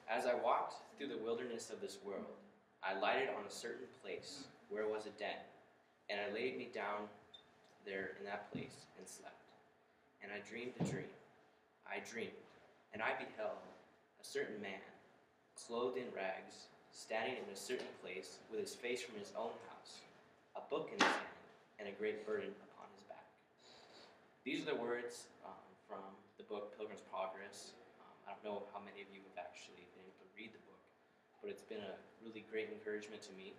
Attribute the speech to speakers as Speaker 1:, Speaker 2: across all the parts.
Speaker 1: As I walked through the wilderness of this world, I lighted on a certain place where was a den, and I laid me down there in that place and slept. And I dreamed a dream. I dreamed, and I beheld a certain man, clothed in rags, standing in a certain place with his face from his own house, a book in his hand, and a great burden upon his back. These are the words from the book Pilgrim's Progress. I don't know how many of you have actually been able to read the book, but it's been a really great encouragement to me.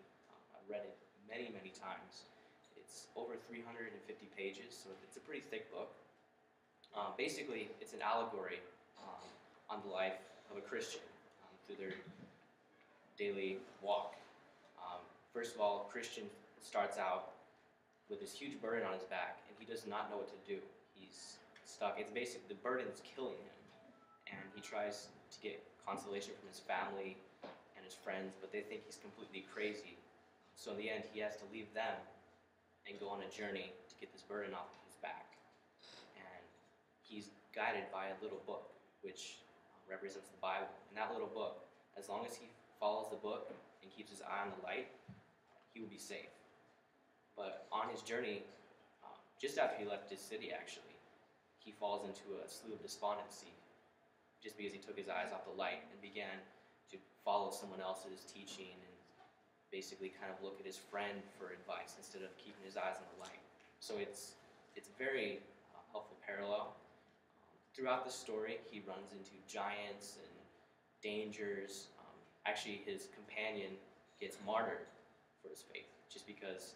Speaker 1: I've read it many, many times. It's over 350 pages, so it's a pretty thick book. Basically, it's an allegory on the life of a Christian through their daily walk. First of all, a Christian starts out with this huge burden on his back, and he does not know what to do. He's stuck. It's basically the burden's killing him, and he tries to get consolation from his family and his friends, but they think he's completely crazy. So in the end, he has to leave them and go on a journey to get this burden off of his back. And he's guided by a little book, which represents the Bible. And that little book, as long as he follows the book and keeps his eye on the light, he will be safe. But on his journey, just after he left his city, actually, he falls into a slough of despondency just because he took his eyes off the light and began to follow someone else's teaching and basically kind of look at his friend for advice instead of keeping his eyes on the light. So it's a very helpful parallel. Throughout the story, he runs into giants and dangers. Actually, his companion gets martyred for his faith just because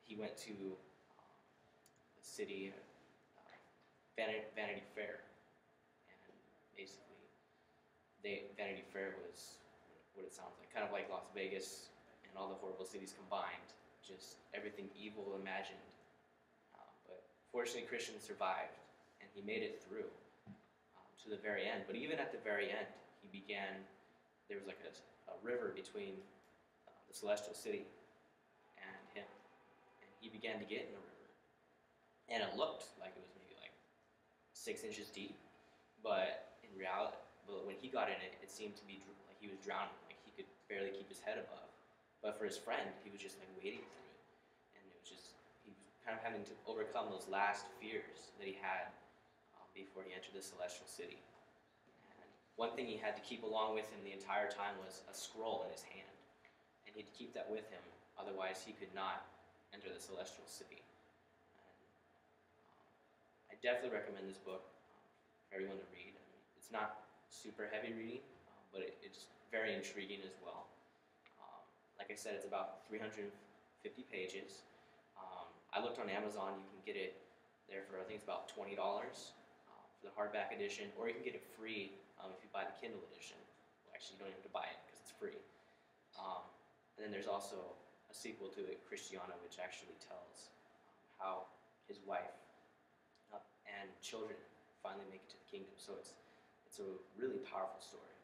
Speaker 1: he went to the city Vanity Fair, and basically Vanity Fair was what it sounds like, kind of like Las Vegas and all the horrible cities combined, just everything evil imagined. But fortunately, Christian survived, and he made it through to the very end. But even at the very end, there was like a river between the celestial city and him, and he began to get in the river, and it looked like it was maybe like 6 inches deep, but in reality, when he got in it, it seemed to be like he was drowning, like he could barely keep his head above. But for his friend, he was just like wading through it, and it was just, he was kind of having to overcome those last fears that he had before he entered the celestial city. And one thing he had to keep along with him the entire time was a scroll in his hand, and he had to keep that with him, otherwise he could not enter the celestial city. I definitely recommend this book for everyone to read. I mean, it's not super heavy reading, but it's very intriguing as well. Like I said, it's about 350 pages. I looked on Amazon. You can get it there for, I think it's about $20 for the hardback edition, or you can get it free if you buy the Kindle edition. Well, actually, you don't have to buy it because it's free. And then there's also a sequel to it, Christiana, which actually tells how his wife and children finally make it to the kingdom. So it's a really powerful story.